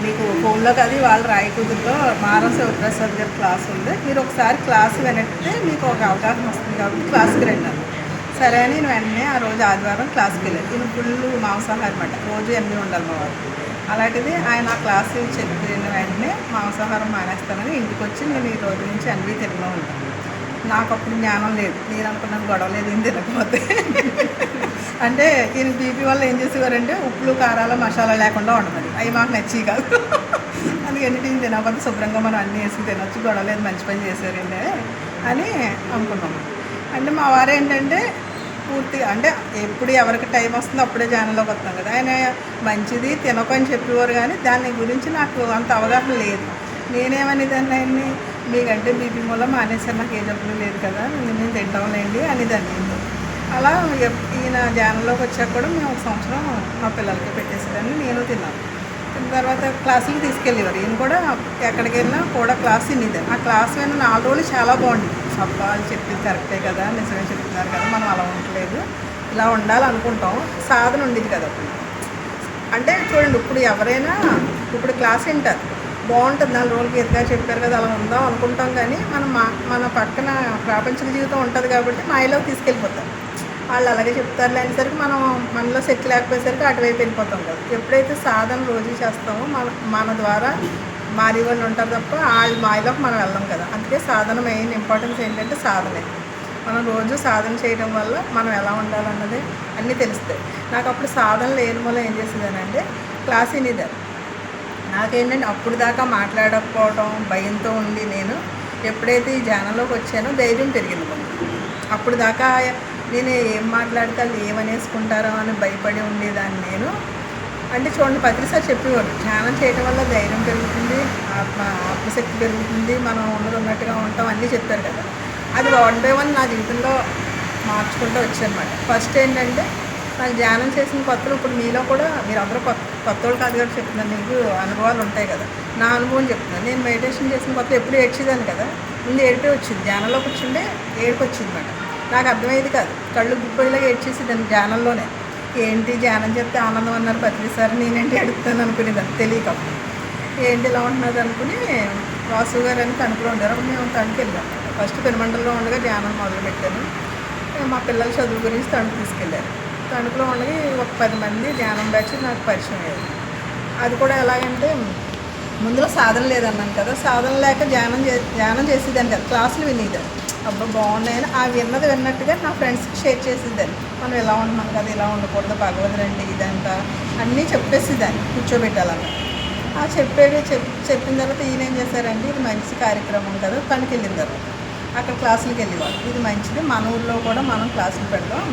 మీకు ఫోన్లోకి అది వాళ్ళు రాయకుదురులో మారం శివప్రసాద్ గారి క్లాస్ ఉంది. మీరు ఒకసారి క్లాస్ వినట్టే మీకు ఒక అవగాహన వస్తుంది కాబట్టి క్లాస్కి రండి. సరే అని నేను వెంటనే ఆ రోజు ఆదివారం క్లాస్కి వెళ్ళాను. నేను ఫుల్ మాంసాహారం అనమాట, రోజు 8 ఉండాలి మా వారు. అలాంటిది ఆయన ఆ క్లాస్ చెప్పిన వెంటనే మాంసాహారం మానేస్తానని ఇంటికి వచ్చి నేను ఈ రోజు నుంచి అన్నీ తినలో ఉంటాను. నాకు అప్పుడు జ్ఞానం లేదు, నేను అనుకున్నాను గొడవ లేదు ఏం తినకపోతే. అంటే ఈయన బీపీ వల్ల ఏం చేసేవారంటే ఉప్పులు కారాలు మసాలా లేకుండా ఉండమని, అవి మాకు నచ్చి కాదు. అందుకని నేను తినకపోతే శుభ్రంగా మనం అన్నీ వేసి తినొచ్చు, గొడవ లేదు, మంచి పని చేశారండి అని అనుకున్నాము. అంటే మా వారు ఏంటంటే పూర్తిగా అంటే ఎప్పుడు ఎవరికి టైం వస్తుందో అప్పుడే ఛానల్లోకి వస్తాం కదా, ఆయన మంచిది తినకని చెప్పేవారు కానీ దాని గురించి నాకు అంత అవగాహన లేదు. నేనేమనేదాన్ని ఆయన్ని, మీకంటే బీపీ మూల మానేసారు, నాకు ఏ జబ్బులు లేదు కదా, నేను తింటాంలేండి అనేదాన్ని. అలా ఈయన ఛానల్లోకి వచ్చాక కూడా మేము 1 సంవత్సరం మా పిల్లలకి పెట్టేసేదాన్ని, నేను తిన్నాను. తిన్న తర్వాత క్లాసులకు తీసుకెళ్ళేవారు. ఈయన కూడా ఎక్కడికి వెళ్ళినా కూడా క్లాస్ వినేదాన్ని. ఆ క్లాస్ విన్న 4 రోజులు చాలా బాగుంది. అబ్బా వాళ్ళు చెప్పింది కరెక్టే కదా, నిజమే చెప్తున్నారు కదా, మనం అలా ఉండలేదు, ఇలా ఉండాలనుకుంటాం. సాధన ఉండేది కదా అప్పుడు. అంటే చూడండి, ఇప్పుడు ఎవరైనా ఇప్పుడు క్లాస్ వింటారు, బాగుంటుంది, 4 రోజులకి ఎదుగా చెప్పారు కదా, అలా ఉందాం అనుకుంటాం. కానీ మన పక్కన ప్రాపంచిక జీవితం ఉంటుంది కాబట్టి మాయలోకి తీసుకెళ్ళిపోతారు. వాళ్ళు అలాగే చెప్తారు అనేసరికి మనం మనలో శక్తి లేకపోయేసరికి అటువైపు వెళ్ళిపోతాం కదా. ఎప్పుడైతే సాధన రోజు చేస్తామో మన ద్వారా మారి వాళ్ళు ఉంటారు తప్ప వాళ్ళ మాయలోకి మనం వెళ్ళాం కదా. అందుకే సాధన మెయిన్ ఇంపార్టెన్స్ ఏంటంటే సాధనే. మనం రోజు సాధన చేయడం వల్ల మనం ఎలా ఉండాలన్నది అన్నీ తెలుస్తాయి. నాకు అప్పుడు సాధన లేని వల్ల ఏం చేసేదానంటే క్లాస్ వినేదాన్ని. నాకేంటంటే అప్పుడు దాకా మాట్లాడకపోవడం భయంతో ఉండి, నేను ఎప్పుడైతే ఈ ధ్యానంలోకి వచ్చానో ధైర్యం పెరిగింది కొంచెం. అప్పుడు దాకా నేను ఏం మాట్లాడితే ఏమనేసుకుంటారో అని భయపడి ఉండేదాన్ని నేను. అంటే చూడండి, పత్రిసారి చెప్పేవారు, ధ్యానం చేయడం వల్ల ధైర్యం పెరుగుతుంది, ఆత్మశక్తి పెరుగుతుంది, మనం ఉన్నట్టుగా ఉంటాం అన్నీ చెప్పారు కదా. అది 1 by 1 నా జీవితంలో మార్చుకుంటూ వచ్చానమాట. ఫస్ట్ ఏంటంటే నాకు ధ్యానం చేసిన కొత్తలు, ఇప్పుడు మీలో కూడా మీరు అందరూ కొత్త వాళ్ళు కాదు కాబట్టి చెప్తున్నాను, మీకు అనుభవాలు ఉంటాయి కదా. నా అనుభవం చెప్తున్నాను. నేను మెడిటేషన్ చేసిన కొత్తలు ఎప్పుడు ఏడ్చేదాన్ని కదా, ముందు ఏడిపే వచ్చింది, ధ్యానంలో కూర్చుంటే ఏడుపు వచ్చింది అనమాట. నాకు అర్థమయ్యేది కాదు, కళ్ళు గుప్పోయిలాగా ఏడ్చేసేదాన్ని ధ్యానంలోనే. ఏంటి ధ్యానం చెప్తే ఆనందం అన్నారు ప్రతిసారి, నేనేంటి అడుగుతాను అనుకునేదాన్ని తెలియక. ఏంటి ఇలా ఉంటున్నది అనుకుని వాసు గారు అని తణుకులో ఉండారు. అప్పుడు మేము తణుకు వెళ్ళాం. ఫస్ట్ పెనుమండలో ఉండగా ధ్యానం మొదలుపెట్టాను. మా పిల్లల చదువు గురించి తణుకు తీసుకెళ్ళారు. తణుకులో ఉండగా ఒక 10 మంది ధ్యానం బ్యాచ్ నాకు పరిచయం అయ్యారు. అది కూడా ఎలాగంటే ముందులో సాధన లేదన్నాను కదా, సాధన లేక ధ్యానం చేసేదాన్ని కదా, క్లాసులు వినేదాన్ని. అబ్బా బాగున్నాయని ఆ విన్నట్టుగా నా ఫ్రెండ్స్కి షేర్ చేసేదాన్ని. మనం ఇలా ఉంటున్నాం కదా, ఇలా ఉండకూడదు, భగవద్గీత అంటే ఇదంతా అన్నీ చెప్పేసేదాన్ని కూర్చోబెట్టాలన్న. ఆ చెప్పిన తర్వాత ఈయన ఏం చేశారంటే, ఇది మంచి కార్యక్రమం కదా, తనకి వెళ్ళిన తర్వాత అక్కడ క్లాసులకు వెళ్ళేవాళ్ళు. ఇది మంచిది, మన ఊళ్ళో కూడా మనం క్లాసులు పెడదాం,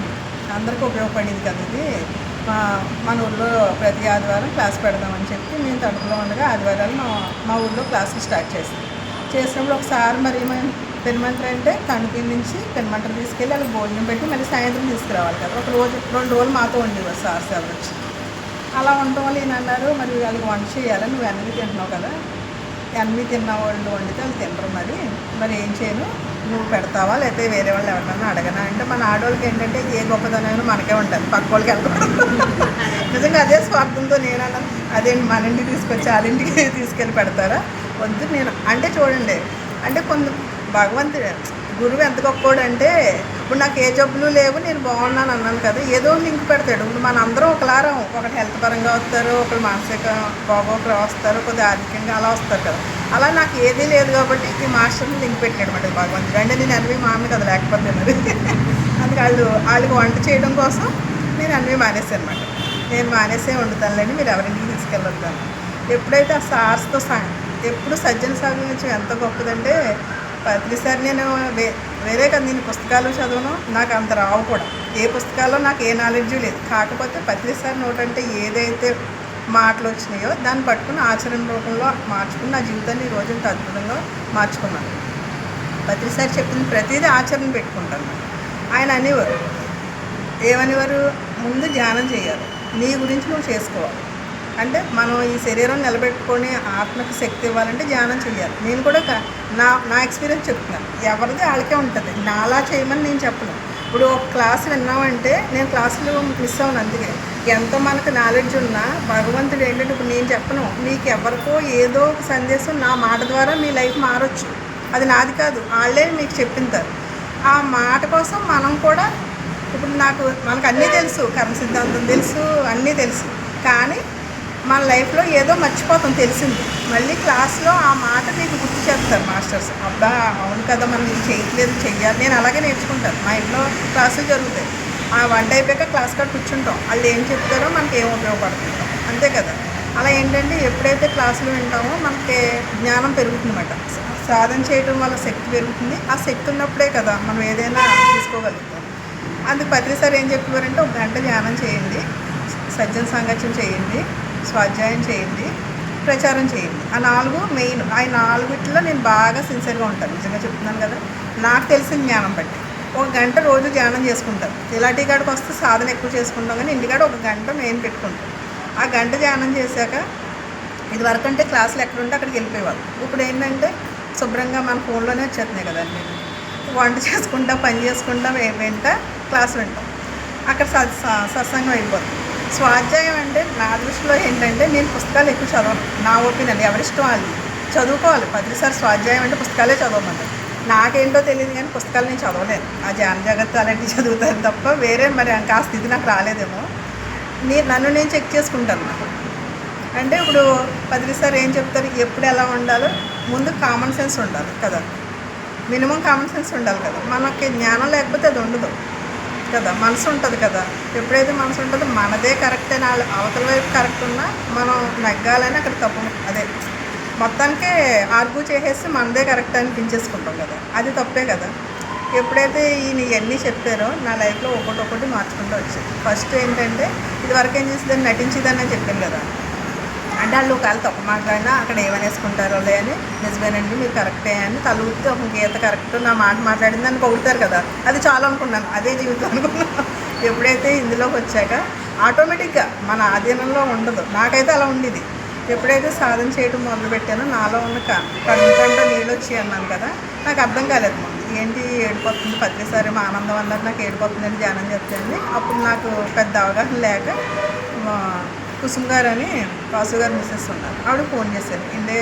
అందరికీ ఉపయోగపడేది కదా ఇది, మన ఊళ్ళో ప్రతి ఆదివారం క్లాస్ పెడదామని చెప్పి మేము తణుకులో ఉండగా ఆదివారాలు మా ఊళ్ళో క్లాసులు స్టార్ట్ చేసినప్పుడు ఒకసారి మరి మేము పెనుమంట్ర అంటే తణుకు నుంచి పెనుమంట్ర తీసుకెళ్ళి వాళ్ళకి భోజనం పెట్టి మళ్ళీ సాయంత్రం తీసుకురావాలి కదా. 1 రోజు 2 రోజులు మాతో ఉండేవారు సార్స్ ఎవరు వచ్చి. అలా ఉండటం వల్ల ఈయన అన్నారు, మరి వాళ్ళకి వంట చేయాలి, నువ్వు ఎన్వి తింటున్నావు కదా, ఎన్వి తిన్న వాళ్ళు వండితే వాళ్ళు తినరు, మరి ఏం చేయను, నువ్వు పెడతావా లేకపోతే వేరే వాళ్ళు ఎవరినైనా అడగనా అంటే, మన ఆడవాళ్ళకి ఏంటంటే ఏ గొప్పదనైనా మనకే ఉంటుంది, పక్క వాళ్ళకి వెళ్ళకూడదు. నిజంగా అదే స్వార్థంతో నేను అన్నాను, అదేంటి మన ఇంటికి తీసుకొచ్చి వాళ్ళ ఇంటికి తీసుకెళ్ళి పెడతారా, వద్దు నేను అంటే. చూడండి, అంటే భగవంతుడు గురువు ఎంత గొప్పోడు అంటే, ఇప్పుడు నాకు ఏ జబ్బులు లేవు, నేను బాగున్నాను అన్నాను కదా, ఏదో లింక్ పెడతాడు. ఇప్పుడు మన అందరం ఒకలారం, ఒకటి హెల్త్ పరంగా వస్తారు, ఒకరు మానసిక ఒకరు వస్తారు, కొద్దిగా ఆర్థికంగా అలా వస్తారు కదా. అలా నాకు ఏదీ లేదు కాబట్టి ఈ మాస్టర్ని లింక్ పెట్టాడు అన్నమాట భగవంతుడు. అంటే నేను అన్వి మాను కదా, లేకపోతే మరి అందుకే వాళ్ళకి వంట చేయడం కోసం నేను అన్వి మానేసాను అనమాట. నేను మానేసే వండుతానులేని, మీరు ఎవరింటికి తీసుకెళ్ళొద్దాను. ఎప్పుడైతే ఆ సార్స్తో ఎప్పుడు సజ్జన సాగించడం ఎంత గొప్పదంటే, ప్రతిసారి నేను వేరే కదా, నేను పుస్తకాలు చదవను, నాకు అంత రావు కూడా, ఏ పుస్తకాల్లో నాకు ఏ నాలెడ్జ్ లేదు. కాకపోతే ప్రతిసారి నోటంటే ఏదైతే మాటలు వచ్చినాయో దాన్ని పట్టుకుని ఆచరణ రూపంలో మార్చుకుని నా జీవితాన్ని ఈ రోజంత అద్భుతంగా మార్చుకున్నాను. ప్రతిసారి చెప్పింది ప్రతిదీ ఆచరణ పెట్టుకుంటాను. ఆయన అనేవారు, ఏమనేవారు, ముందు ధ్యానం చేయాలి, నీ గురించి నువ్వు చేసుకోవాలి. అంటే మనం ఈ శరీరం నిలబెట్టుకొని ఆత్మకి శక్తి ఇవ్వాలంటే ధ్యానం చేయాలి. నేను కూడా నా ఎక్స్పీరియన్స్ చెప్తున్నాను, ఎవరిది వాళ్ళకే ఉంటుంది, నాలా చేయమని నేను చెప్పను. ఇప్పుడు ఒక క్లాస్ విన్నామంటే నేను క్లాసులు మిస్ అవ్వను. అందుకే ఎంతో మనకు నాలెడ్జ్ ఉన్నా భగవంతుడు ఏంటంటే ఇప్పుడు నేను చెప్పను, మీకు ఎవరికో ఏదో ఒక సందేశం నా మాట ద్వారా మీ లైఫ్ మారొచ్చు. అది నాది కాదు, వాళ్ళే మీకు చెప్పింటారు. ఆ మాట కోసం మనం కూడా ఇప్పుడు మనకు అన్నీ తెలుసు, కర్మ సిద్ధాంతం తెలుసు, అన్నీ తెలుసు. కానీ మన లైఫ్లో ఏదో మర్చిపోతాం తెలిసింది. మళ్ళీ క్లాస్లో ఆ మాట మీకు గుర్తు చేస్తారు మాస్టర్స్. అబ్బా అవును కదా, మనం ఇది చేయట్లేదు, చెయ్యాలి. నేను అలాగే నేర్చుకుంటాను. మా ఇంట్లో క్లాసులు జరుగుతాయి. ఆ వంట అయిపోయాక క్లాస్ కాడ కూర్చుంటాం. వాళ్ళు ఏం చెప్తారో మనకి ఏం ఉపయోగపడుతుందో అంతే కదా. అలా ఏంటంటే ఎప్పుడైతే క్లాసులు వింటామో మనకి జ్ఞానం పెరుగుతుందన్నమాట. సాధన చేయడం వల్ల శక్తి పెరుగుతుంది. ఆ శక్తి ఉన్నప్పుడే కదా మనం ఏదైనా తీసుకోగలుగుతాం. అందుకు పత్రిసారి ఏం చెప్పేవారంటే, 1 గంట ధ్యానం చేయండి, సజ్జన సాంగత్యం చేయండి, స్వాధ్యాయం చేయండి, ప్రచారం చేయండి. ఆ 4 మెయిన్. ఆ 4 నేను బాగా సిన్సియర్గా ఉంటాను. నిజంగా చెప్తున్నాను కదా, నాకు తెలిసిన జ్ఞానం బట్టి 1 గంట రోజు ధ్యానం చేసుకుంటాను. ఇలాంటి కాడికి వస్తే సాధన ఎక్కువ చేసుకుంటాం, కానీ ఇంటికాడ 1 గంట మెయిన్ పెట్టుకుంటాం. ఆ గంట ధ్యానం చేశాక ఇది వరకు అంటే క్లాసులు ఎక్కడుంటే అక్కడికి వెళ్ళిపోయేవాళ్ళు. ఇప్పుడు ఏంటంటే శుభ్రంగా మన ఫోన్లోనే వచ్చేస్తున్నాయి కదా అన్నీ. వంట చేసుకుంటా, పని చేసుకుంటా, వెంట క్లాస్ వింటాం. అక్కడ సత్సంగం అయిపోతుంది. స్వాధ్యాయం అంటే నా దృష్టిలో ఏంటంటే, నేను పుస్తకాలు ఎక్కువ చదవను. నా ఒపీనియన్, ఎవరిష్టం వాళ్ళు చదువుకోవాలి. పత్రిసారి స్వాధ్యాయం అంటే పుస్తకాలే చదవమంటారు. నాకేంటో తెలియదు కానీ పుస్తకాలు నేను చదవలేను. ఆ ధ్యాన జగత్తు అలాంటివి చదువుతాను తప్ప వేరే మరి ఆ స్థితి నాకు రాలేదేమో. నన్ను నేను చెక్ చేసుకుంటాను. అంటే ఇప్పుడు పత్రిసారి ఏం చెప్తారు, ఎప్పుడు ఎలా ఉండాలో ముందు కామన్ సెన్స్ ఉండాలి కదా. మినిమం కామన్ సెన్స్ ఉండాలి కదా. మనకి జ్ఞానం లేకపోతే అది ఉండదు కదా. మనసు ఉంటుంది కదా. ఎప్పుడైతే మనసు ఉంటుందో మనదే కరెక్ట్ అని అవతల వైపు కరెక్ట్ ఉన్నా మనం నెగ్గాలని అక్కడ తప్పు. అదే మొత్తానికే ఆర్గ్యూ చేసేసి మనదే కరెక్ట్ అనిపించేసుకుంటాం కదా, అది తప్పే కదా. ఎప్పుడైతే ఈయన ఇవన్నీ చెప్పారో నా లైఫ్లో ఒకటి మార్చుకుంటూ వచ్చాయి. ఫస్ట్ ఏంటంటే, ఇదివరకు ఏం చేసేదాన్ని, నటించేదాన్ని చెప్పాను కదా. అంటే వాళ్ళు ఒకవేళ తప్పు మాట్లాడినా అక్కడ ఏమనేసుకుంటారో లే అని, నిజమేనండి మీరు కరెక్టే అని తలూపితే ఒక గీత కరెక్ట్, నా మాట మాట్లాడింది అని పొగుడతారు కదా. అది చాలా అనుకున్నాను, అదే జీవితం అనుకున్నాను. ఎప్పుడైతే ఇందులోకి వచ్చాక ఆటోమేటిక్గా మన ఆధీనంలో ఉండదు. నాకైతే అలా ఉండేది. ఎప్పుడైతే సాధన చేయడం మొదలుపెట్టానో నాలో ఉన్న కంటంటో నీళ్ళు వచ్చి అన్నాను కదా, నాకు అర్థం కాలేదు. ఏంటి ఏడిపోతుంది, పత్రిసారి మా ఆనందం అన్నారు, నాకు ఏడిపోతుందని ధ్యానం చెప్తాను. అప్పుడు నాకు పెద్ద అవగాహన లేక కుసుమ్ గారు అని వాసు గారు మిస్సెస్ ఉన్నారు, ఆవిడ ఫోన్ చేశాను. ఇందే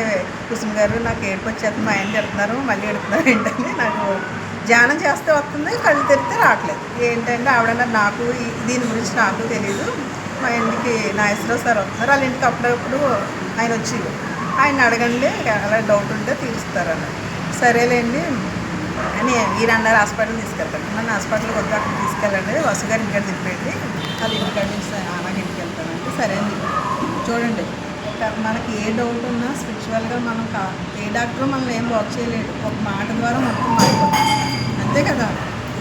కుసుమ్ గారు నాకు ఏడుపు వచ్చేస్తుంది, మా ఆయన తిడుతున్నారు, మళ్ళీ ఎడుతున్నారు ఏంటంటే, నాకు ధ్యానం చేస్తే వస్తుంది, కళ్ళు తెరిస్తే రావట్లేదు ఏంటంటే. ఆవిడన్నారు నాకు దీని గురించి నాకు తెలియదు, మా ఇంటికి నాగేశ్వరరావు సార్ వస్తున్నారు, వాళ్ళ ఇంటికి అప్పుడప్పుడు ఆయన వచ్చి ఆయన అడగండి, అలా డౌట్ ఉంటే తీరుస్తారని. సరేలేండి అని ఈయన అన్నారు, హాస్పిటల్ తీసుకెళ్తాను. నన్ను హాస్పిటల్కి వద్దు, అక్కడ తీసుకెళ్ళండి, వసు గారు ఇంటికాడ తిప్పేయండి, అది ఇంటికాడ నుంచి అలాగే ఇంటికి వెళ్తానంటే సరే అండి. చూడండి, మనకి ఏ డౌట్ ఉన్నా స్పిరిచువల్గా మనం ఏ డాక్టర్ మనల్ని ఏం బాగు చేయలేడు. ఒక మాట ద్వారా మొత్తం మారిపోతుంది అంతే కదా.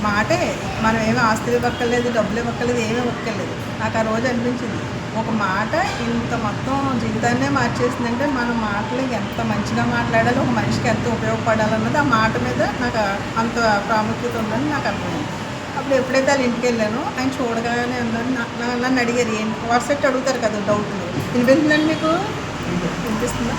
మాటే, మనం ఏమి ఆస్తులు ఇవ్వక్కర్లేదు, డబ్బులు ఇవ్వక్కర్లేదు, ఏమీ ఇవ్వక్కర్లేదు. నాకు ఆ రోజు అనిపించింది, ఒక మాట ఇంత మొత్తం జీవితాన్నే మార్చేసిందంటే మన మాటలు ఎంత మంచిగా మాట్లాడాలి, ఒక మనిషికి ఎంత ఉపయోగపడాలన్నది ఆ మాట మీద నాకు అంత ప్రాముఖ్యత ఉందని నాకు అర్థమైంది. అప్పుడు ఎప్పుడైతే వాళ్ళ ఇంటికి వెళ్ళానో ఆయన చూడగానే అన్నారు, నన్ను అడిగారు ఏంటి వాట్సాప్ అడుగుతారు కదా డౌట్లు, వినిపిస్తుందండి మీకు, వినిపిస్తుందా?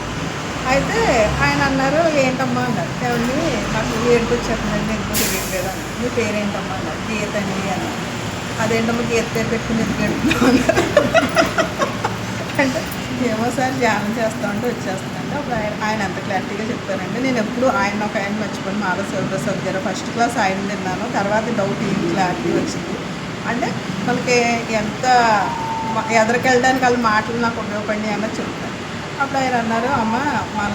అయితే ఆయన అన్నారు, ఏంటమ్మా అన్నారు. ఏమండి నాకు ఏడుపు వచ్చేస్తుందండి, ఎందుకు తెలియట్లేదు అన్నారు. మీ పేరేంటమ్మా అన్నారు. గీత అండి అన్నారు. అదేంటమ్మా గీత పేరు పెట్టుకుని ఎందుకు ఎడుతున్నాం అన్నారు. అంటే ఏమో సార్ ధ్యానం చేస్తా ఉంటే వచ్చేస్తుందంటే. అప్పుడు ఆయన ఎంత క్లారిటీగా చెప్పారంటే, నేను ఎప్పుడు ఆయన ఒక ఆయన మర్చిపోయి మాల శివప్రసాద్ గారు ఫస్ట్ క్లాస్ ఆయన తిన్నాను, తర్వాత డౌట్ ఈ క్లారిటీ వచ్చింది. అంటే వాళ్ళకి ఎంత ఎదరికెళ్ళడానికి వాళ్ళ మాటలు నాకు ఉపయోగపడినాయి అన్నది చెప్తాను. అప్పుడు ఆయన అన్నారు, అమ్మ మనలో